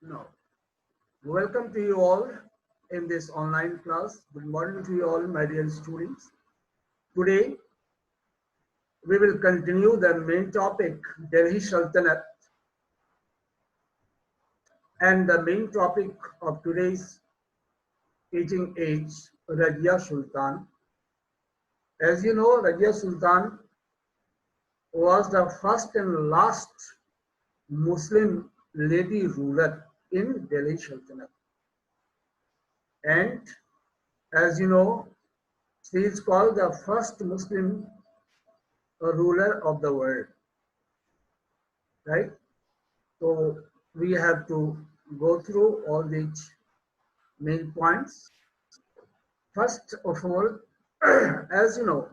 No. Welcome to you all in this online class. Good morning to you all, my dear students. Today, we will continue the main topic, Delhi Sultanate, and the main topic of today's teaching is Rajia Sultan. As you know, Rajia Sultan was the first and last Muslim lady ruler in Delhi Sultanate. And as you know, she is called the first Muslim ruler of the world, right? So we have to go through all these main points. First of all, as you know,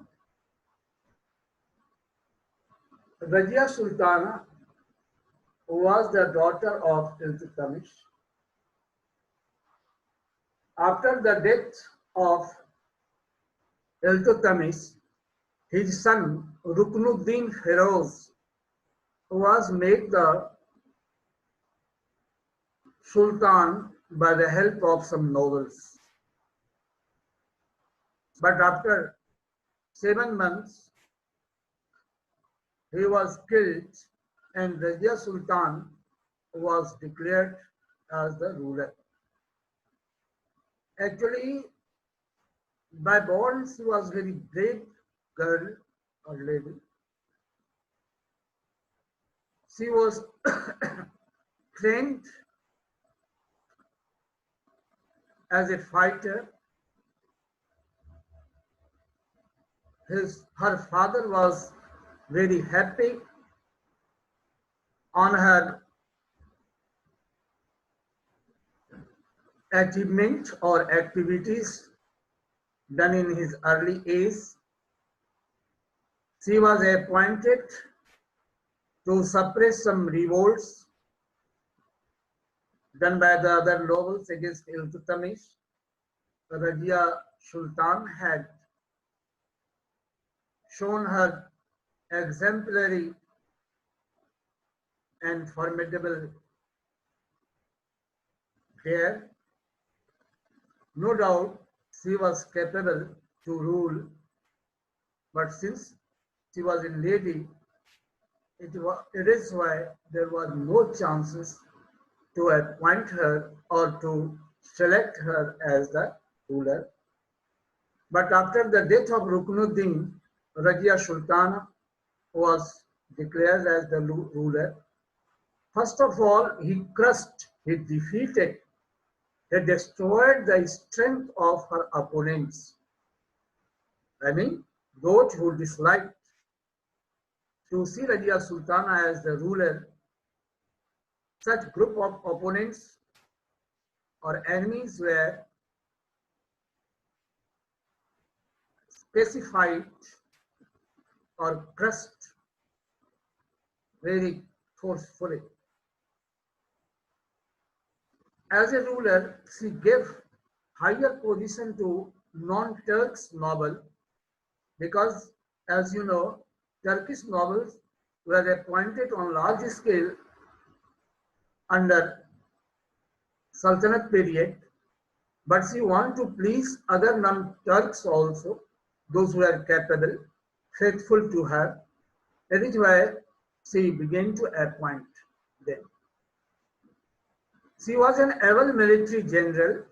Rajia Sultana was the daughter of Iltutmish. After the death of Iltutmish, his son Ruknuddin Feroz was made the Sultan by the help of some nobles. But after 7 months, he was killed and Rajia Sultan was declared as the ruler. Actually, by born, she was very brave girl or lady. She was trained as a fighter. Her father was very happy on her achievement or activities done in his early age. She was appointed to suppress some revolts done by the other nobles against Iltutmish. Rajia Sultan had shown her exemplary and formidable care. No doubt she was capable to rule, but since she was a lady, it is why there was no chances to appoint her or to select her as the ruler. But after the death of Ruknuddin, Rajia Sultana was declared as the ruler. First of all, he crushed, he defeated, he destroyed the strength of her opponents. I mean, those who disliked to see Rajia Sultana as the ruler, such group of opponents or enemies were specified or crushed very forcefully. As a ruler, she gave higher position to non-Turks noble because, as you know, Turkish nobles were appointed on large scale under Sultanate period, but she wanted to please other non-Turks also, those who are capable, faithful to her. That is why she began to appoint them. She was an able military general,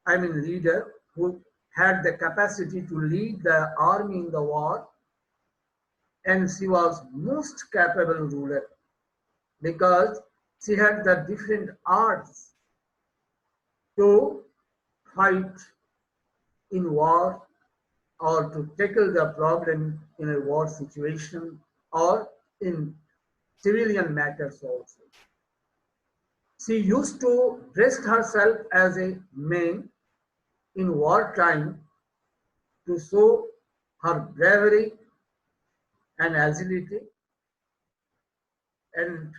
leader, who had the capacity to lead the army in the war, and she was most capable ruler because she had the different arts to fight in war or to tackle the problem in a war situation or in civilian matters also. She used to dress herself as a man in wartime to show her bravery and agility, and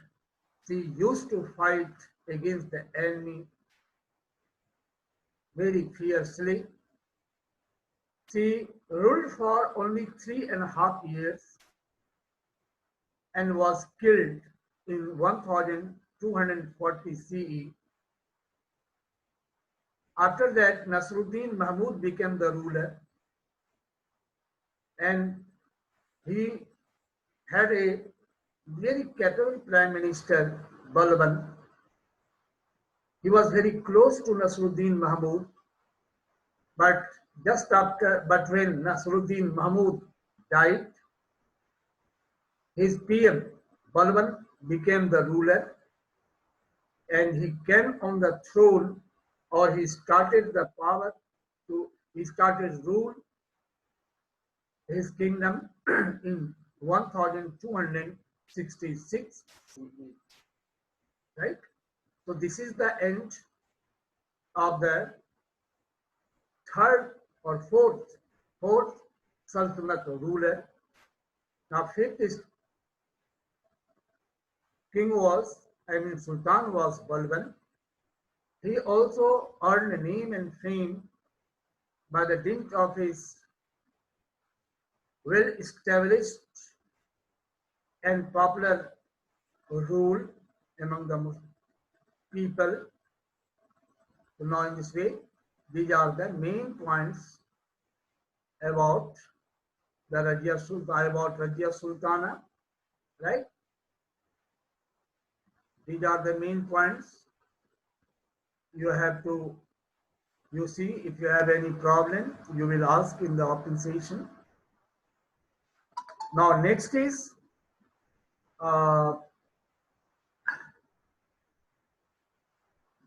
she used to fight against the enemy very fiercely. She ruled for only 3.5 years and was killed in 1240 CE After that, Nasruddin Mahmud became the ruler, and he had a very capable prime minister, Balban. He was very close to Nasruddin Mahmud, but but when Nasruddin Mahmud died, his PM, Balban, became the ruler, and he came on the throne, or he started the power he started rule his kingdom in 1266 CE, right? So this is the end of the third or fourth Sultanate ruler. Now fifth is Sultan was Balban. He also earned a name and fame by the dint of his well-established and popular rule among the people. So now in this way, these are the main points about the Rajya Sultana, right? These are the main points. You have to, you see, if you have any problem, you will ask in the open session. Now next is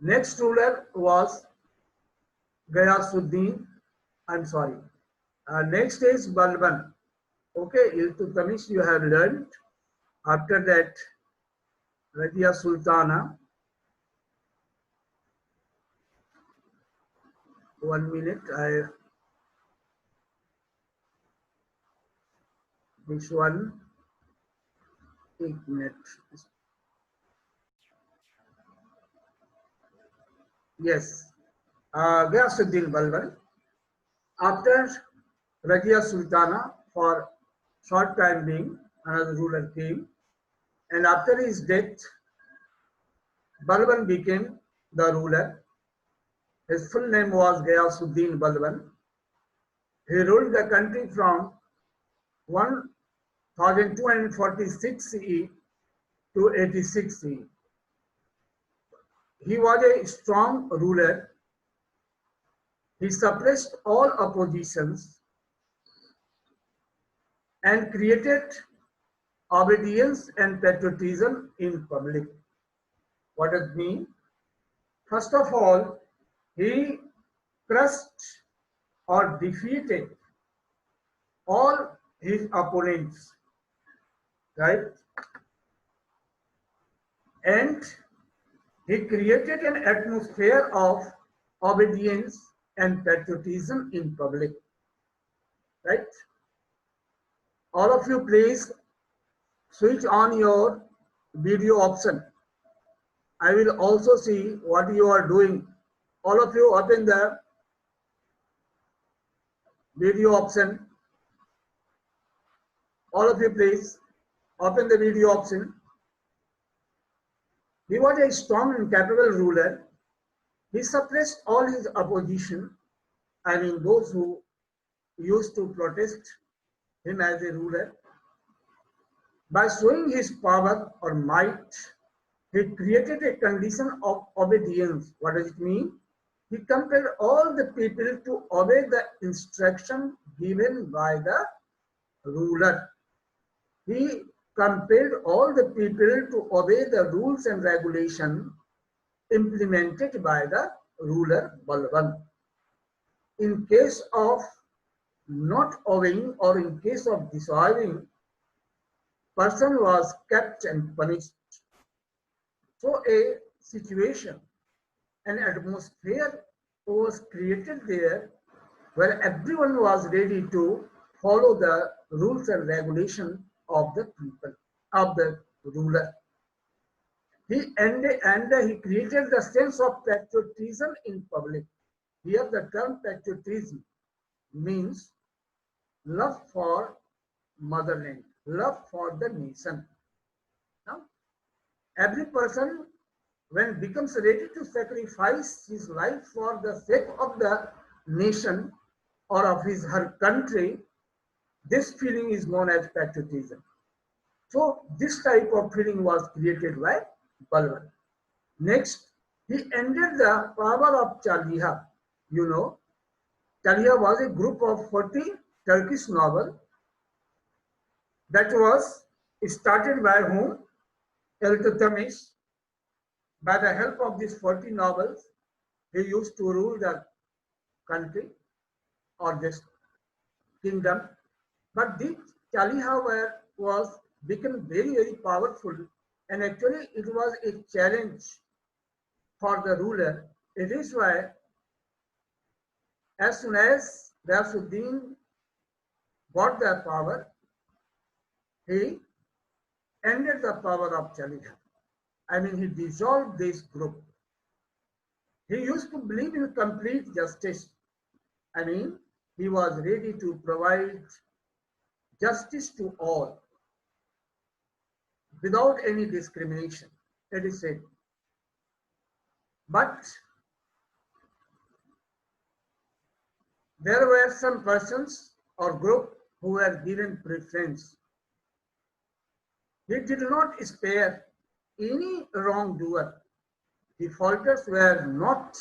next ruler was Ghiyasuddin. I'm sorry. Next is Balban. Okay, Iltutmish you have learned. After that, Rajya Sultana. 1 minute. This one. 1 minute. Yes. Ghiyasuddin Balban. After Rajya Sultana, for short time being, another ruler came, and after his death, Balban became the ruler. His full name was Ghiyasuddin Balban. He ruled the country from 1246 CE to 86 CE. He was a strong ruler. He suppressed all oppositions and created obedience and patriotism in public. What does it mean? First of all, he crushed or defeated all his opponents, right? And he created an atmosphere of obedience and patriotism in public, right? All of you please switch on your video option. I will also see what you are doing. All of you open the video option. All of you please open the video option. He was a strong and capable ruler. He suppressed all his opposition, those who used to protest him as a ruler. By showing his power or might, he created a condition of obedience. What does it mean? He compelled all the people to obey the instruction given by the ruler. He compelled all the people to obey the rules and regulations implemented by the ruler Balban. In case of not obeying or in case of disobeying, person was kept and punished. So a situation, an atmosphere was created there where everyone was ready to follow the rules and regulations of the people, of the ruler. He created the sense of patriotism in public. Here the term patriotism means love for motherland, love for the nation. Now, every person when becomes ready to sacrifice his life for the sake of the nation or of her country, this feeling is known as patriotism. So this type of feeling was created by Balban. Next, he ended the power of Chaliha. You know, Chaliha was a group of 40 Turkish novels that was started by whom? Iltutmish. By the help of these 40 novels, he used to rule the country or this kingdom. But this Chaliha was become very powerful, and actually it was a challenge for the ruler. It is why as soon as Ghiyasuddin got the power, he ended the power of Chaliha. I mean, he dissolved this group. He used to believe in complete justice. I mean, he was ready to provide justice to all without any discrimination, it is said. But there were some persons or group who were given preference. He did not spare any wrongdoer. Defaulters were not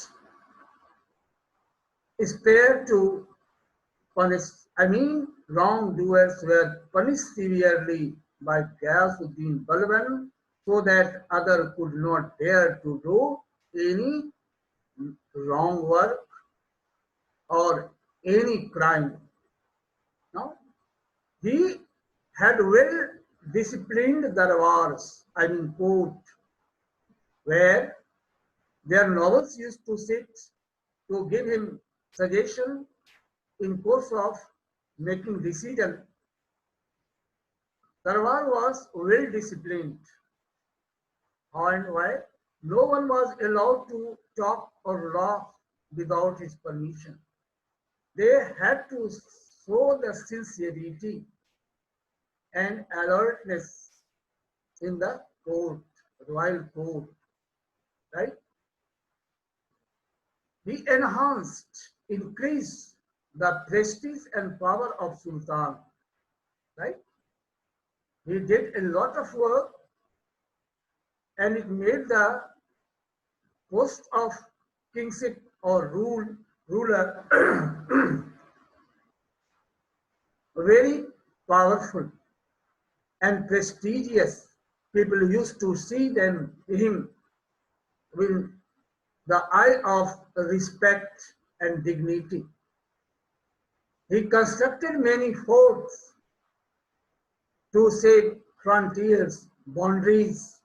spared to punish. I mean, wrongdoers were punished severely by Ghiyasuddin Balban so that others could not dare to do any wrong work or any crime. Now, he had well disciplined darwars, I mean court, where their nobles used to sit to give him suggestion in course of making decision. Darbar was well disciplined. How and why? No one was allowed to talk or laugh without his permission. They had to show the sincerity and alertness in the court, royal court, right? He enhanced, increased the prestige and power of Sultan, right? He did a lot of work and it made the post of kingship or ruler very powerful and prestigious. People used to see him with the eye of respect and dignity. He constructed many forts to save frontiers, boundaries.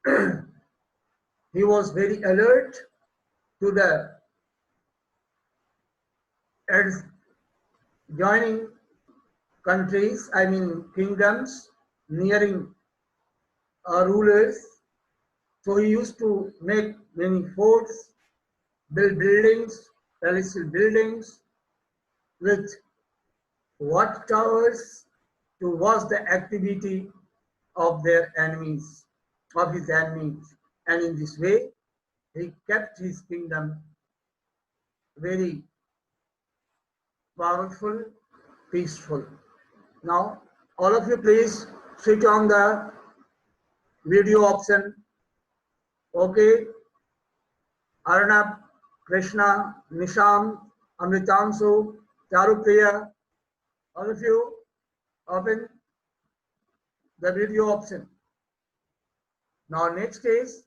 He was very alert to the adjoining countries, I mean kingdoms, nearing rulers. So he used to make many forts, build buildings, palatial buildings with watchtowers to watch the activity of their enemies, of his enemies. And in this way, he kept his kingdom very powerful, peaceful. Now, all of you please switch on the video option. Okay. Arnab, Krishna, Nisham, Amritamsu, Charupriya, all of you open the video option. Now next is,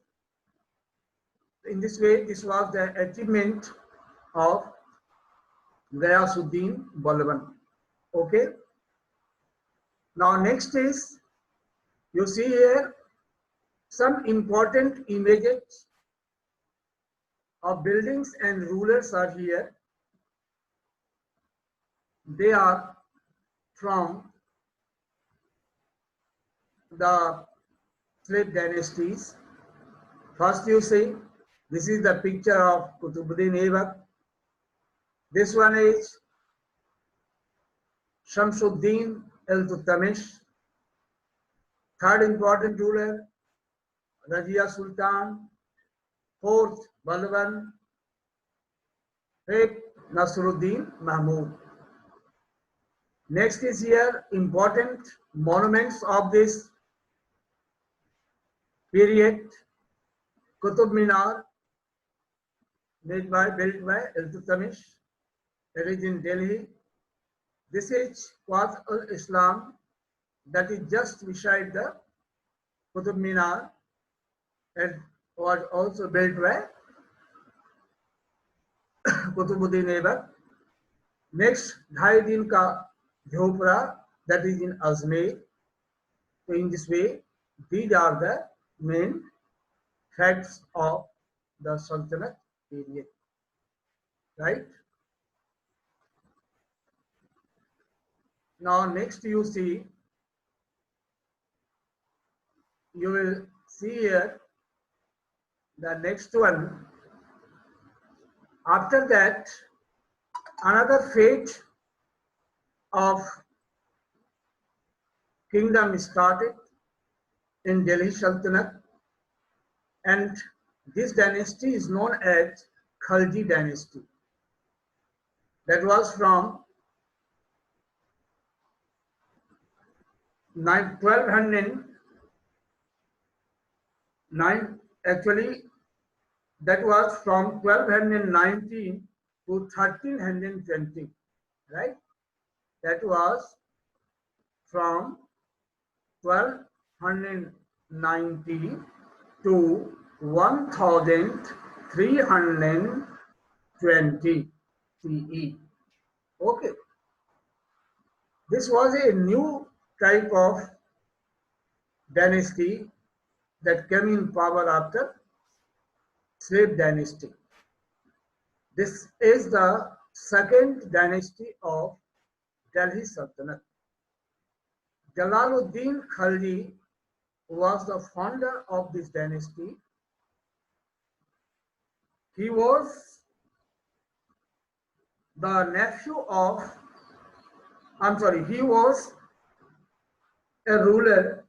in this way, this was the achievement of Ghiyasuddin Balban. Okay. Now next is, you see here some important images of buildings and rulers are here. They are from the slave dynasties. First you see, this is the picture of Qutbuddin Aibak. This one is Shamsuddin Iltutmish. Third important ruler, Razia Sultan. fourth Balban, fifth Nasruddin Mahmud. Next is here important monuments of this period. Qutub Minar, built by Iltutmish. It is in Delhi. This is Quad al-Islam, that is just beside the Qutub Minar. It was also built by Qutubuddin Aibak. Next, Dhai Din Ka Jhopra, that is in Ajmer. So in this way, these are the main facts of the Sultanate period, right? Now next you will see here the next one. After that, another fate of kingdom started in Delhi Sultanate, and this dynasty is known as Khalji dynasty. That was from 1209, actually that was from 1219 to 1320, right? That was from 1290 to 1320 CE. Okay. This was a new type of dynasty that came in power after slave dynasty. This is the second dynasty of Delhi Sultanate. Jalaluddin Khalji was the founder of this dynasty. He was the nephew of, he was a ruler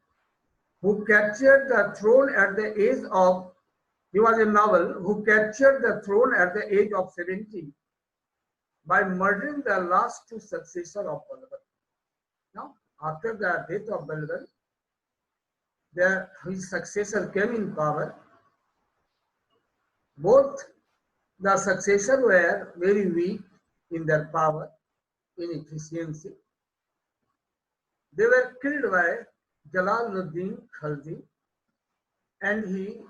who captured the throne at the age of, he was a noble who captured the throne at the age of 17 by murdering the last two successors of Balban. Now, after the death of Balban, his successor came in power. Both the successors were very weak in their power, in efficiency. They were killed by Jalaluddin Khalji, and he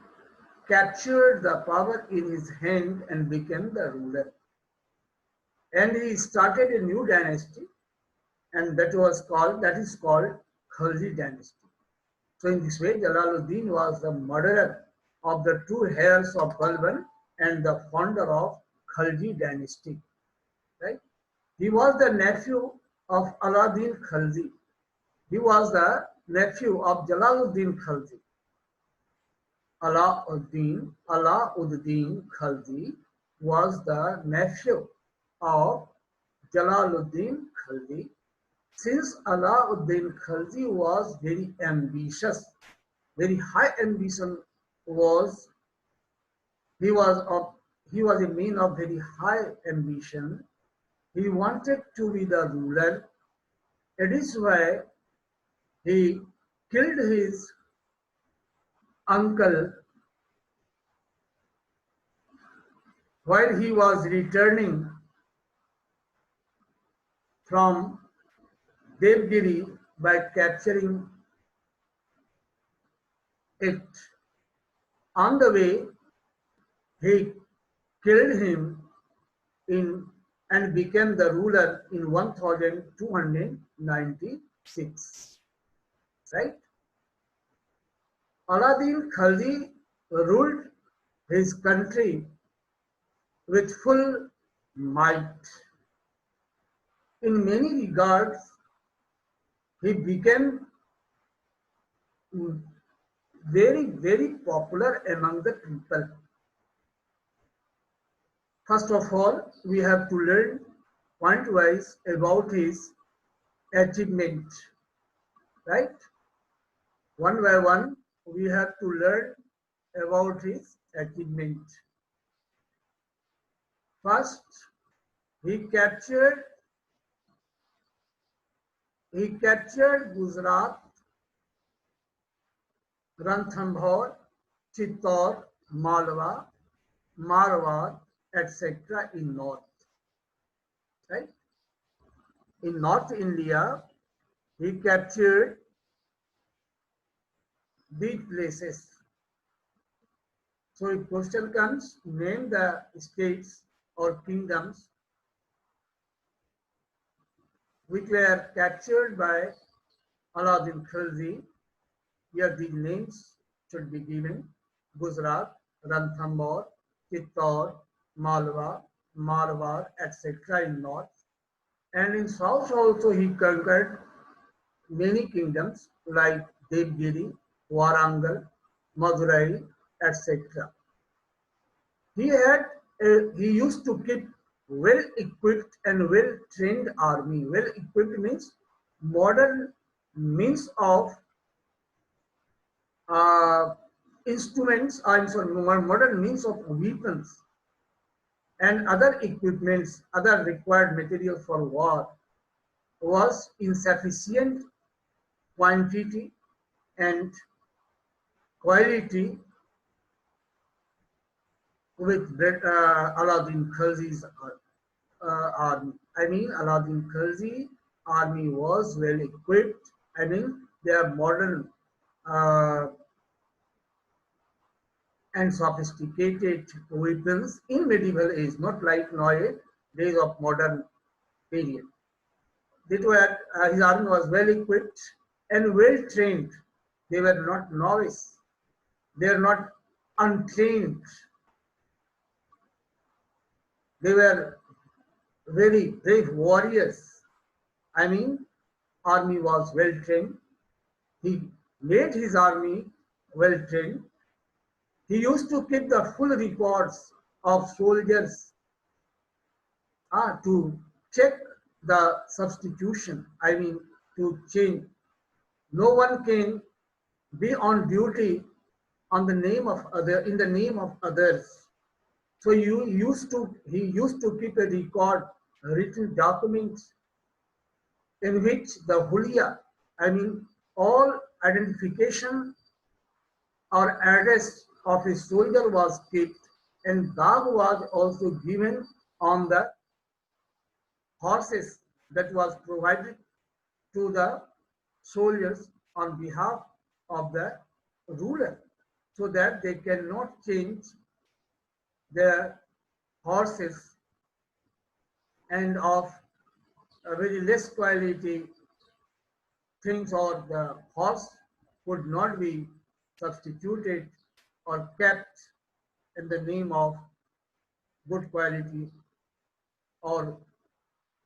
captured the power in his hand and became the ruler. And he started a new dynasty, and that is called Khalji dynasty. So in this way, Jalaluddin was the murderer of the two heirs of Balban and the founder of Khalji dynasty. Right? He was the nephew of Alauddin Khalji. He was the nephew of Jalaluddin Khalji. Alauddin Khalji was the nephew of Jalaluddin Khalji. Since Alauddin Khalji was very ambitious, very high ambition was, he was a man of very high ambition. He wanted to be the ruler. It is why he killed his uncle while he was returning from Devgiri by capturing it. On the way, he killed him and became the ruler in 1296. Right? Alauddin Khalji ruled his country with full might. In many regards, he became very, very popular among the people. First of all, we have to learn point-wise about his achievement, right? One by one, we have to learn about his achievement. First, he captured Gujarat, Ranthambore, Chittor, Malwa, Marwar, etc. in north. Right? In North India, he captured these places. So if question comes, name the states or kingdoms which were captured by Alauddin Khilji. Here the names should be given: Gujarat, Ranthambore, Chittor, Malwa, Marwar, etc. in north. And in south also he conquered many kingdoms like Devgiri, Warangal, Madurai, etc. He used to keep well equipped and well trained army. Well equipped means modern means of uh, instruments, I'm sorry, modern means of weapons and other equipments, other required material for war was in sufficient quantity and quality with Alauddin Khilji's army. I mean, Alauddin Khilji army was well equipped. I mean, they are modern uh, and sophisticated weapons in medieval age, not like nowadays days of modern period. His army was well equipped and well trained. They were not novice. They are not untrained. They were very brave warriors. I mean, army was well trained. He made his army well trained. He used to keep the full records of soldiers to check the substitution. I mean, to change. No one can be on duty on the name of other in the name of others. So he used to keep a record, written documents in which the hulia, I mean all identification or address of a soldier was kept, and dog was also given on the horses that was provided to the soldiers on behalf of the ruler, so that they cannot change their horses and of a very less quality things, or the horse could not be substituted or kept in the name of good quality or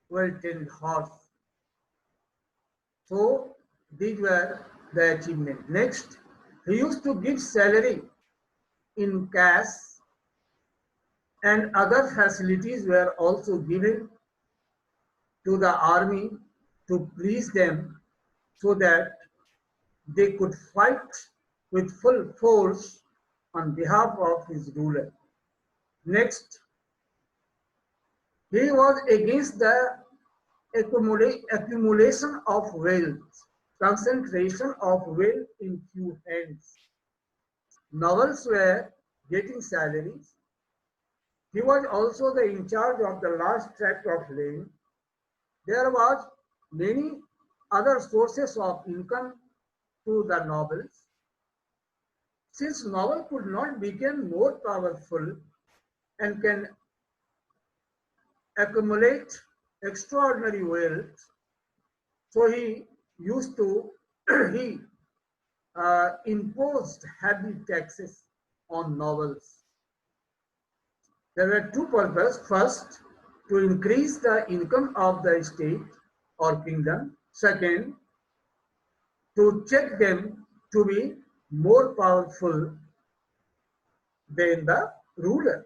well-trained horse. So these were the achievement. Next, he used to give salary in cash, and other facilities were also given to the army to please them, so that they could fight with full force on behalf of his ruler. Next, he was against the accumulation of wealth, concentration of wealth in few hands. Nobles were getting salaries. He was also the in charge of the large tract of land. There was many other sources of income to the nobles. Since noble could not become more powerful and can accumulate extraordinary wealth, so he used to he imposed heavy taxes on nobles. There were two purposes. First, to increase the income of the state or kingdom. Second, to check them to be more powerful than the ruler.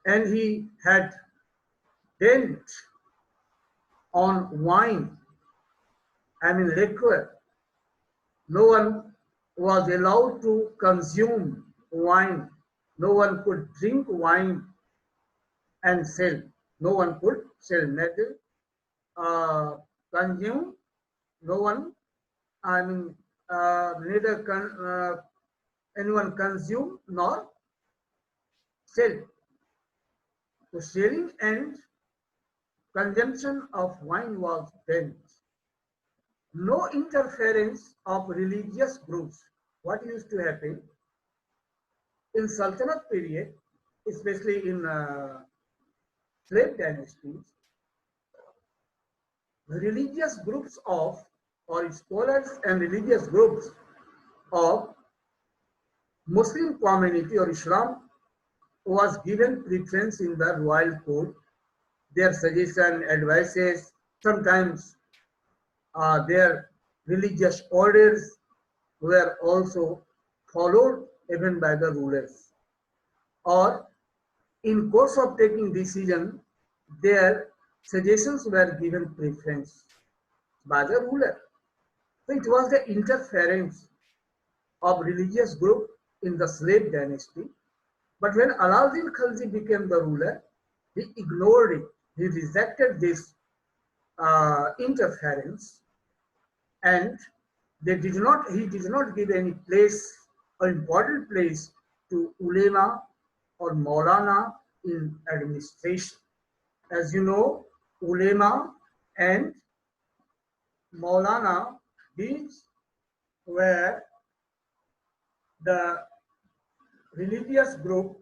And he had dent on wine, I mean liquor. No one was allowed to consume wine. No one could drink wine and sell. No one could sell. Neither consume. No one. I mean, neither anyone consume nor sell. So selling and consumption of wine was banned. No interference of religious groups. What used to happen in Sultanate period, especially in slave dynasties, religious groups of or scholars and religious groups of Muslim community or Islam was given preference in the royal court. Their suggestion, advices, sometimes their religious orders were also followed even by the rulers. Or in course of taking decision, their suggestions were given preference by the ruler. So it was the interference of religious group in the slave dynasty. But when Alauddin Khilji became the ruler, he ignored it. He rejected this interference, and he did not give any place or important place to ulema or maulana in administration. As you know, ulema and maulana, these were the religious group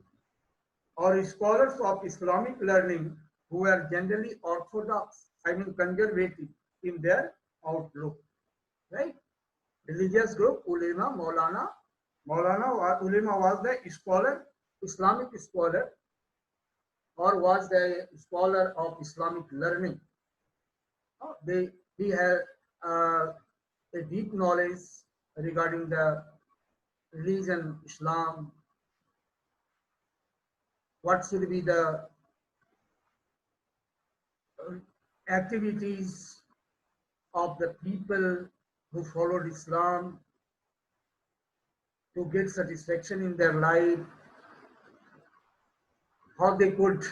or scholars of Islamic learning who were generally orthodox, I mean conservative in their outlook, right? Religious group, ulema, maulana. Ulema was the scholar, Islamic scholar, or was the scholar of Islamic learning. He had a deep knowledge regarding the religion, Islam, what should be the activities of the people who followed Islam to get satisfaction in their life, how they could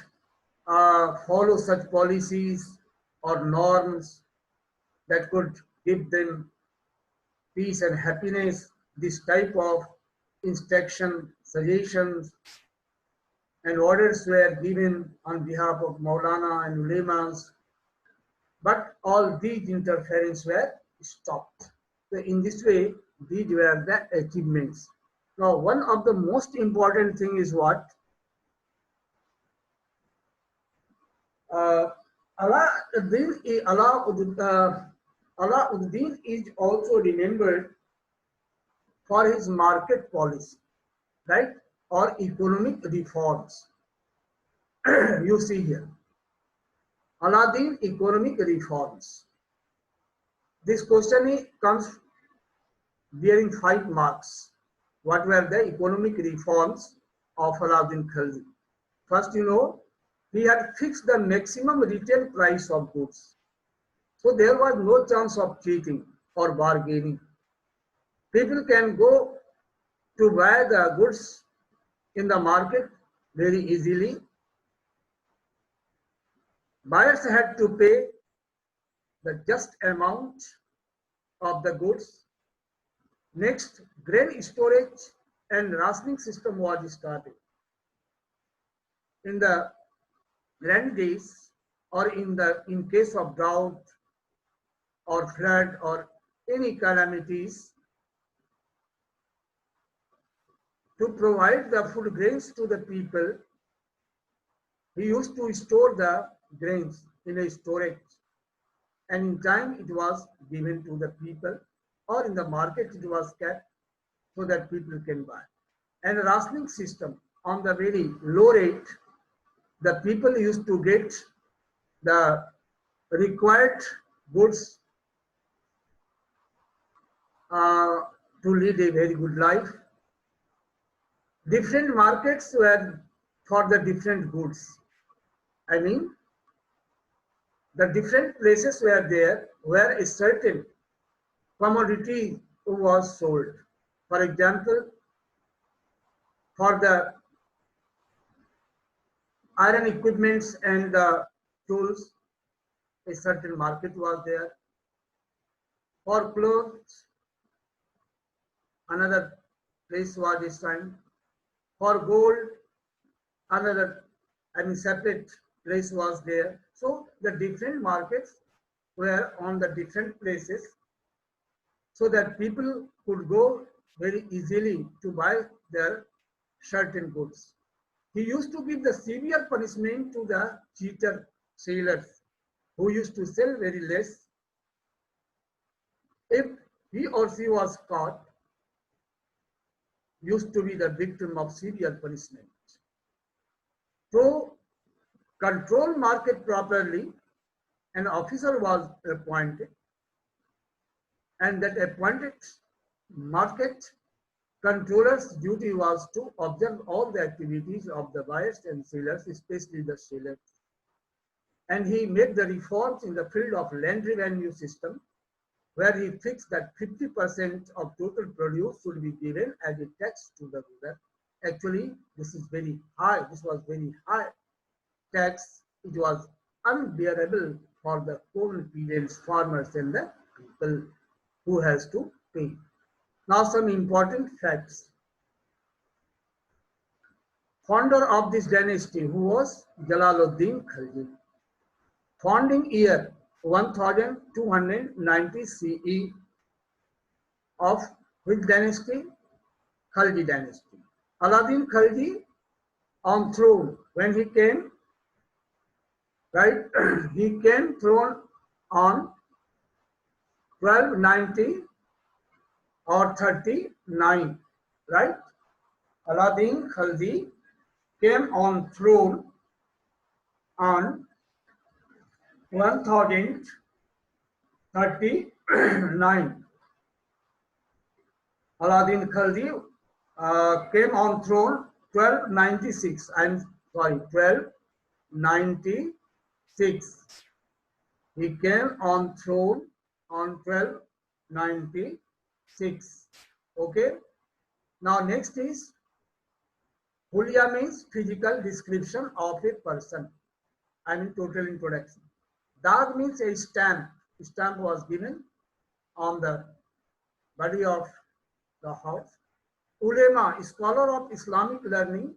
follow such policies or norms that could give them peace and happiness. This type of instruction, suggestions, and orders were given on behalf of Maulana and ulemas, but all these interference were stopped. So in this way, these were the achievements. Now, one of the most important thing is what? Alauddin is also remembered for his market policy, right? Or economic reforms. You see here, Alauddin economic reforms. This question comes bearing 5 marks. What were the economic reforms of Alauddin Khilji? First, you know, he had fixed the maximum retail price of goods. So there was no chance of cheating or bargaining. People can go to buy the goods in the market very easily. Buyers had to pay the just amount of the goods. Next, grain storage and rationing system was started. In the rainy days, or in case of drought or flood or any calamities, to provide the food grains to the people, he used to store the grains in a storage, and in time it was given to the people, or in the market it was kept so that people can buy. And a rationing system on the very low rate, the people used to get the required goods to lead a very good life. Different markets were for the different goods. I mean, the different places were there where a certain commodity was sold. For example, For the iron equipments and the tools, a certain market was there. For clothes, another place was assigned. For gold, another, separate place was there. So the different markets were on the different places so that people could go very easily to buy their certain goods. He used to give the severe punishment to the cheater sailors who used to sell very less. If he or she was caught, used to be the victim of severe punishment. To control market properly, an officer was appointed, and that appointed market controller's duty was to observe all the activities of the buyers and sellers, especially the sellers. And he made the reforms in the field of land revenue system, where he fixed that 50% of total produce should be given as a tax to the ruler. Actually, this is very high. This was very high tax. It was unbearable for the poor peasants, farmers, and the people who has to pay. Now, some important facts. Founder of this dynasty, who was Jalaluddin Khalji. Founding year 1290 CE of which dynasty? Khalji dynasty. Aladdin Khalji on throne when he came, right? He came throne on 1290 or 39, right? Aladdin Khalji came on throne on 1039. Aladdin Khalji came on throne 1296. I'm sorry, 1296. He came on throne on 1296. Okay. Now next is Hulia means physical description of a person. Total introduction. Dag means a stamp. Stamp was given on the body of the house. Ulema, scholar of Islamic learning,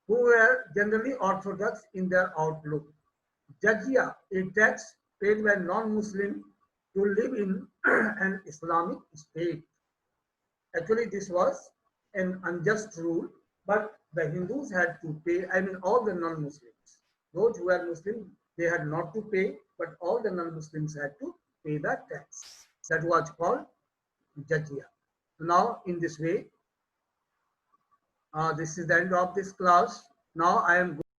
who were generally orthodox in their outlook. Jizya, a tax paid by non-Muslim to live in an Islamic state. Actually, this was an unjust rule, but the Hindus had to pay, all the non-Muslims. Those who were Muslim, they had not to pay, but all the non-Muslims had to pay the tax. That was called jizya. Now, in this way, this is the end of this class. Now, I am